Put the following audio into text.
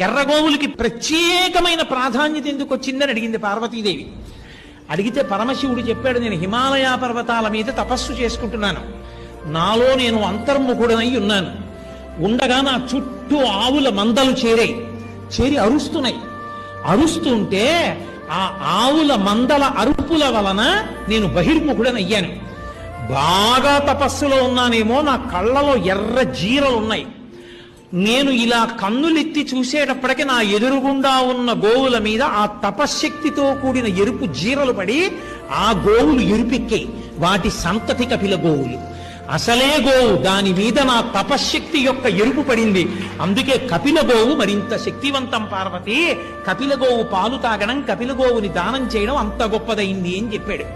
ఎర్రగోవులకి ప్రత్యేకమైన ప్రాధాన్యత ఎందుకు వచ్చిందని అడిగింది పార్వతీదేవి. అడిగితే పరమశివుడు చెప్పాడు, నేను హిమాలయ పర్వతాల మీద తపస్సు చేసుకుంటున్నాను, నాలో నేను అంతర్ముఖుడనై ఉన్నాను. ఉండగా నా చుట్టూ ఆవుల మందలు చేరి అరుస్తున్నాయి. అరుస్తుంటే ఆ ఆవుల మందల అరుపుల వలన నేను బహిర్ముఖుడనయ్యాను. బాగా తపస్సులో ఉన్నానేమో, నా కళ్ళలో ఎర్ర జీరలున్నాయి. నేను ఇలా కన్నులెత్తి చూసేటప్పటికి నా ఎదురుగుండా ఉన్న గోవుల మీద ఆ తపశ్శక్తితో కూడిన ఎరుపు జీరలు పడి ఆ గోవులు ఎరుపెక్కాయి. వాటి సంతతి కపిల గోవులు. అసలే గోవు, దాని మీద నా తపశ్శక్తి యొక్క ఎరుపు పడింది. అందుకే కపిల గోవు మరింత శక్తివంతం పార్వతి. కపిల గోవు పాలు తాగడం, కపిల గోవుని దానం చేయడం అంత గొప్పదైంది అని చెప్పాడు.